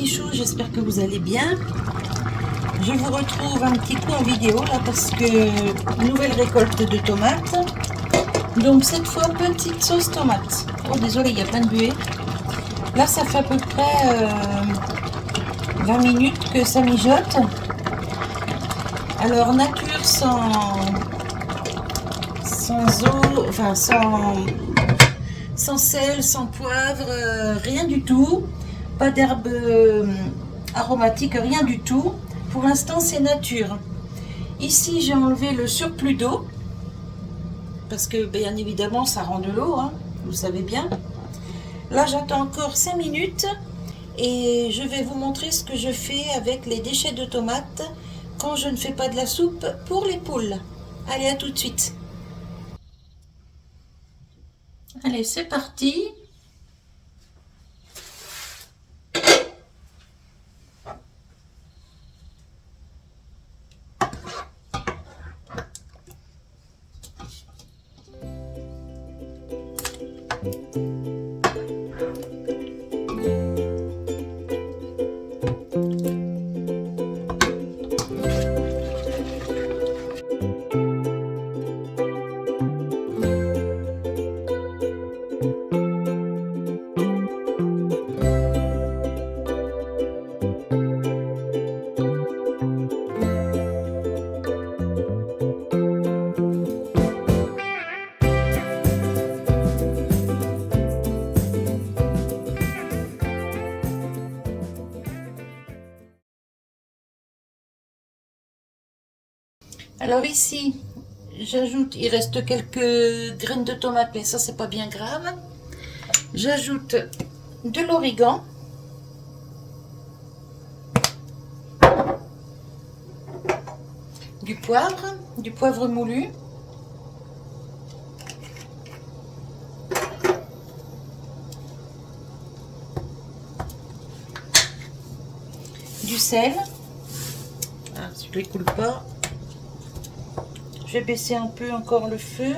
petits choux, j'espère que vous allez bien. Je vous retrouve un petit peu en vidéo là parce que nouvelle récolte de tomates. Donc cette fois petite sauce tomate. Oh désolé, il y a plein de buée. Là ça fait à peu près 20 minutes que ça mijote. Alors nature sans eau, enfin sans sel, sans poivre, rien du tout. Pas d'herbe aromatique, rien du tout. Pour l'instant, c'est nature. Ici, j'ai enlevé le surplus d'eau. Parce que, bien évidemment, ça rend de l'eau, hein, vous savez bien. Là, j'attends encore 5 minutes. Et je vais vous montrer ce que je fais avec les déchets de tomates quand je ne fais pas de la soupe pour les poules. Allez, à tout de suite. Allez, c'est parti. Alors ici, j'ajoute, il reste quelques graines de tomates, mais ça c'est pas bien grave. J'ajoute de l'origan, du poivre moulu, du sel. Ah, celui-là il coule pas. Je vais baisser un peu encore le feu.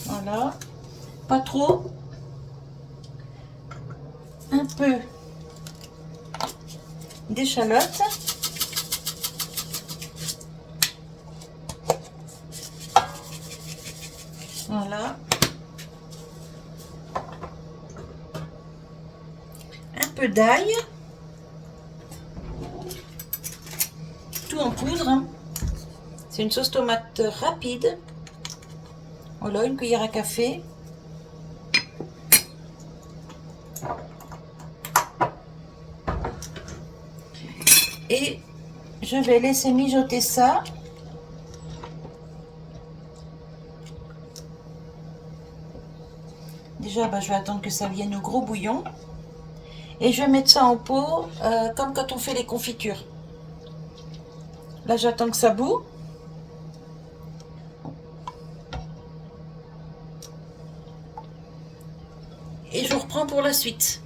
Voilà. Pas trop. Un peu d'échalote. Voilà. Un peu d'ail. Tout en poudre. C'est une sauce tomate rapide. Voilà, une cuillère à café. Et je vais laisser mijoter ça. Déjà, je vais attendre que ça vienne au gros bouillon. Et je vais mettre ça en pot, comme quand on fait les confitures. Là, j'attends que ça bout. Et je reprends pour la suite.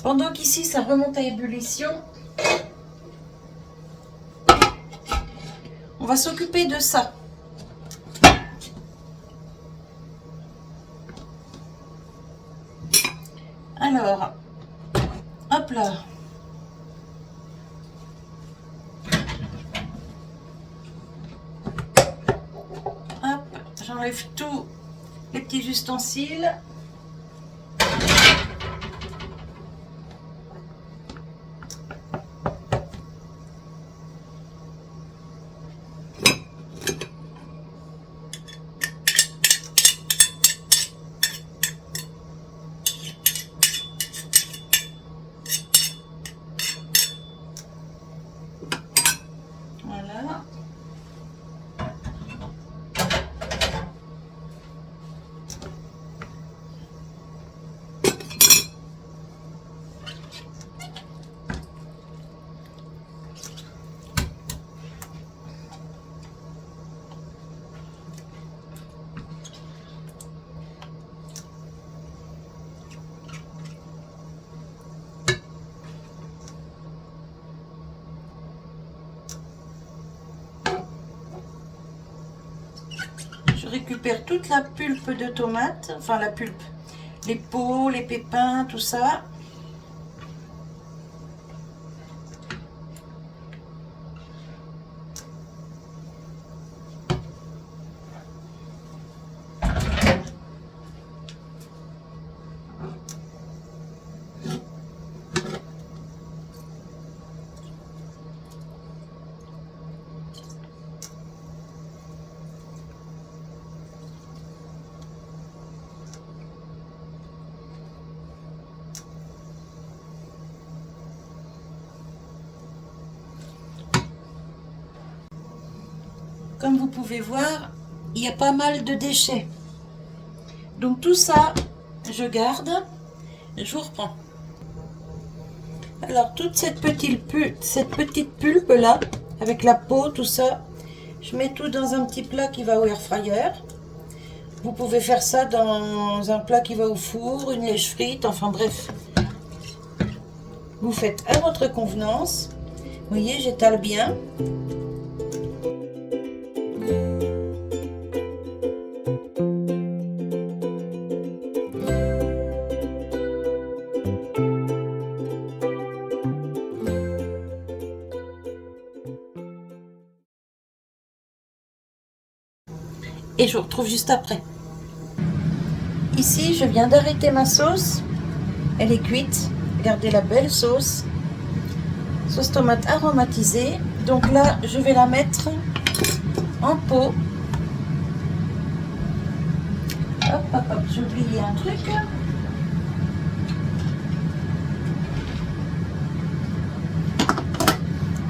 Pendant qu'ici, ça remonte à ébullition, on va s'occuper de ça. Alors, hop là. Hop, j'enlève tous les petits ustensiles. Voilà. Je récupère toute la pulpe de tomate, enfin la pulpe, les peaux, les pépins, tout ça. Comme vous pouvez voir, il y a pas mal de déchets. Donc tout ça, je garde, je vous reprends. Alors toute cette petite pulpe là, avec la peau, tout ça, je mets tout dans un petit plat qui va au air fryer. Vous pouvez faire ça dans un plat qui va au four, une lèche frite, enfin bref. Vous faites à votre convenance. Vous voyez, j'étale bien. Et je vous retrouve juste après. Ici, je viens d'arrêter ma sauce. Elle est cuite. Regardez la belle sauce. Sauce tomate aromatisée. Donc là, je vais la mettre en pot. Hop, hop, hop. J'ai oublié un truc.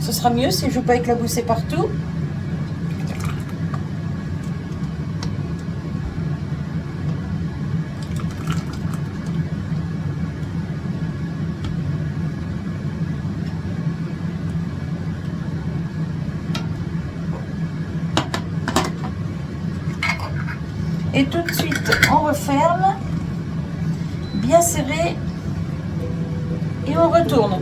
Ce sera mieux si je ne veux pas éclabousser partout. Et tout de suite, on referme, bien serré, et on retourne.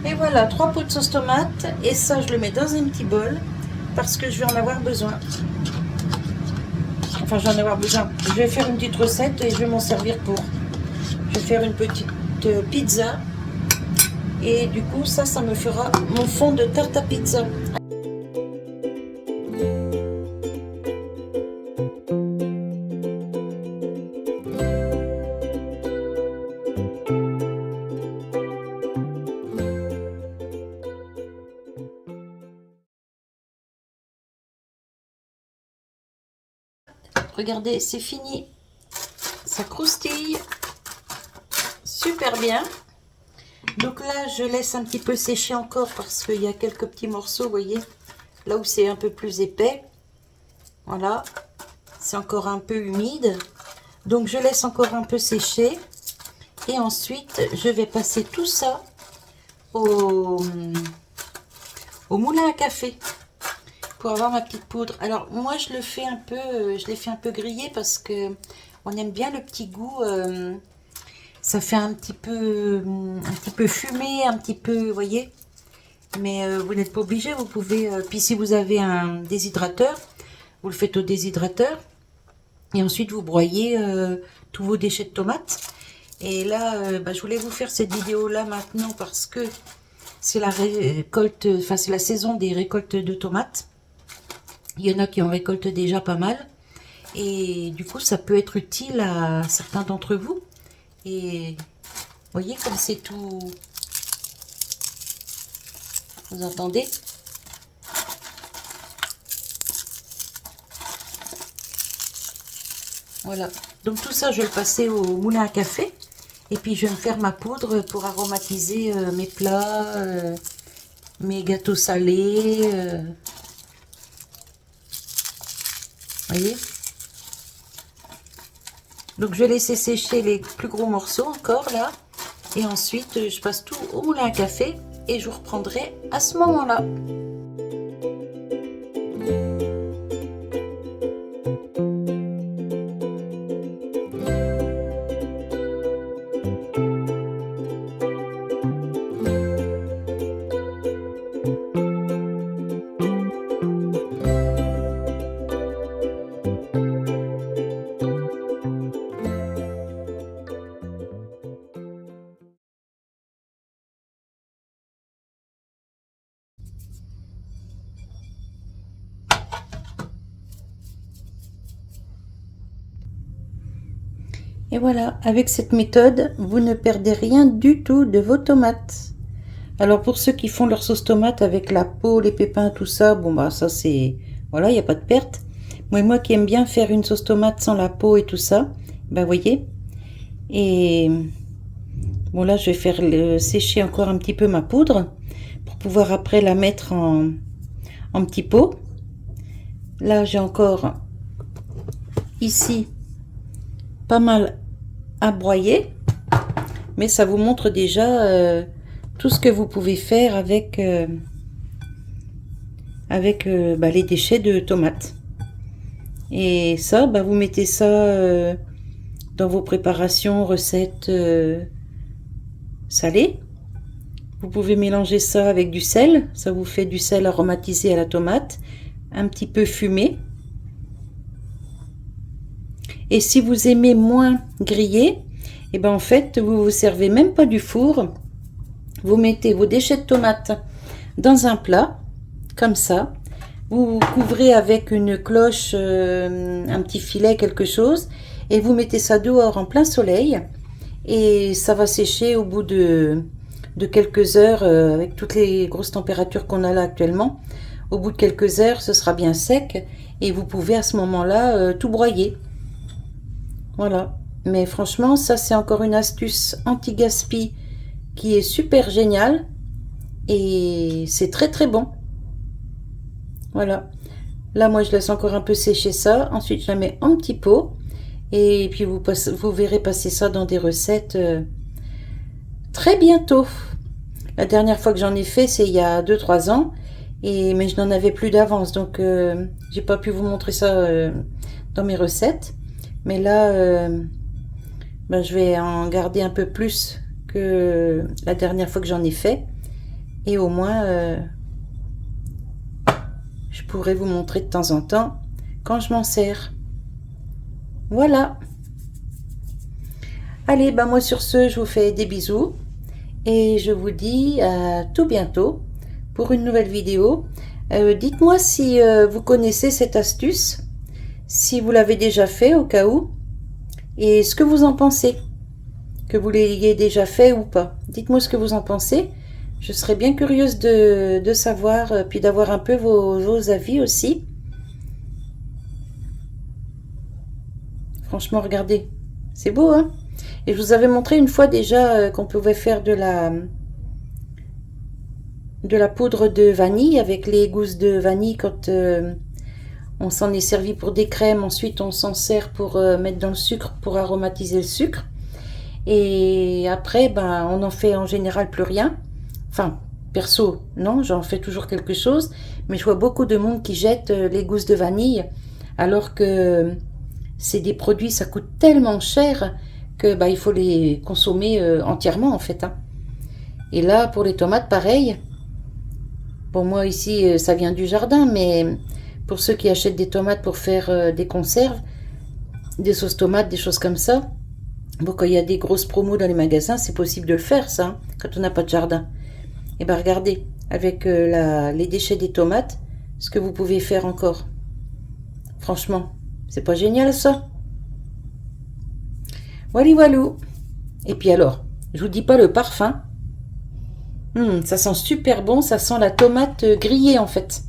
Et voilà, 3 pots de sauce tomate, et ça je le mets dans un petit bol parce que je vais en avoir besoin. Enfin, je vais en avoir besoin. Je vais faire une petite recette et je vais m'en servir pour. Je vais faire une petite pizza et du coup ça me fera mon fond de tarte à pizza. Regardez, c'est fini. Ça croustille super bien. Donc là, je laisse un petit peu sécher encore parce qu'il y a quelques petits morceaux, vous voyez, là où c'est un peu plus épais. Voilà, c'est encore un peu humide. Donc je laisse encore un peu sécher. Et ensuite, je vais passer tout ça au moulin à café pour avoir ma petite poudre. Alors moi je le fais un peu, je l'ai fait un peu griller parce que on aime bien le petit goût. Ça fait un petit peu fumé, un petit peu, vous voyez. Mais vous n'êtes pas obligé, vous pouvez. Puis si vous avez un déshydrateur, vous le faites au déshydrateur. Et ensuite vous broyez tous vos déchets de tomates. Et là, je voulais vous faire cette vidéo là maintenant parce que c'est la récolte, enfin c'est la saison des récoltes de tomates. Il y en a qui en récoltent déjà pas mal. Et du coup, ça peut être utile à certains d'entre vous. Et vous voyez comme c'est tout... Vous entendez? Voilà. Donc tout ça, je vais le passer au moulin à café. Et puis je vais me faire ma poudre pour aromatiser mes plats, mes gâteaux salés. Voyez. Donc je vais laisser sécher les plus gros morceaux encore là. Et ensuite je passe tout au moulin à café et je vous reprendrai à ce moment-là. Et voilà, avec cette méthode, vous ne perdez rien du tout de vos tomates. Alors pour ceux qui font leur sauce tomate avec la peau, les pépins, tout ça, bon bah ça c'est... Voilà, il n'y a pas de perte. Moi qui aime bien faire une sauce tomate sans la peau et tout ça, ben voyez. Et bon là je vais faire sécher encore un petit peu ma poudre pour pouvoir après la mettre en petits pots. Là j'ai encore ici pas mal à broyer, mais ça vous montre déjà tout ce que vous pouvez faire avec les déchets de tomates. Et ça, vous mettez ça dans vos préparations, recettes salées. Vous pouvez mélanger ça avec du sel, ça vous fait du sel aromatisé à la tomate, un petit peu fumé. Et si vous aimez moins grillé, et ben en fait vous vous servez même pas du four, vous mettez vos déchets de tomates dans un plat comme ça, vous couvrez avec une cloche, un petit filet, quelque chose, et vous mettez ça dehors en plein soleil, et ça va sécher au bout de quelques heures, avec toutes les grosses températures qu'on a là actuellement. Au bout de quelques heures, ce sera bien sec, et vous pouvez à ce moment-là tout broyer. Voilà, mais franchement, ça c'est encore une astuce anti-gaspi qui est super géniale, et c'est très très bon. Voilà, là moi je laisse encore un peu sécher ça, ensuite je la mets en petit pot, et puis vous verrez passer ça dans des recettes très bientôt. La dernière fois que j'en ai fait, c'est il y a 2-3 ans, mais je n'en avais plus d'avance, donc j'ai pas pu vous montrer ça dans mes recettes. Mais là, je vais en garder un peu plus que la dernière fois que j'en ai fait, et au moins je pourrais vous montrer de temps en temps quand je m'en sers. Voilà. Allez, moi sur ce, je vous fais des bisous et je vous dis à tout bientôt pour une nouvelle vidéo. Dites-moi si vous connaissez cette astuce, si vous l'avez déjà fait au cas où, et ce que vous en pensez, que vous l'ayez déjà fait ou pas. Dites-moi ce que vous en pensez. Je serais bien curieuse de savoir, puis d'avoir un peu vos avis aussi. Franchement, regardez, c'est beau, hein? Et je vous avais montré une fois déjà qu'on pouvait faire de la poudre de vanille avec les gousses de vanille quand on s'en est servi pour des crèmes. Ensuite, on s'en sert pour mettre dans le sucre pour aromatiser le sucre. Et après, on en fait en général plus rien. Enfin, perso, non, j'en fais toujours quelque chose, mais je vois beaucoup de monde qui jette les gousses de vanille, alors que c'est des produits, ça coûte tellement cher que il faut les consommer entièrement en fait. Hein. Et là, pour les tomates, pareil. Bon, moi ici, ça vient du jardin, mais pour ceux qui achètent des tomates pour faire des conserves, des sauces tomates, des choses comme ça, bon, quand il y a des grosses promos dans les magasins, c'est possible de le faire, ça, hein, quand on n'a pas de jardin. Et regardez, avec les déchets des tomates, ce que vous pouvez faire encore. Franchement, c'est pas génial ça? Voilà, voilou. Et puis alors, je vous dis pas le parfum. Ça sent super bon, ça sent la tomate grillée en fait.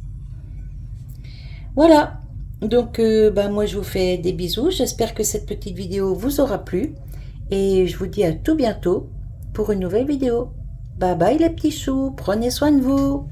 Voilà, donc moi je vous fais des bisous, j'espère que cette petite vidéo vous aura plu. Et je vous dis à tout bientôt pour une nouvelle vidéo. Bye bye les petits choux, prenez soin de vous.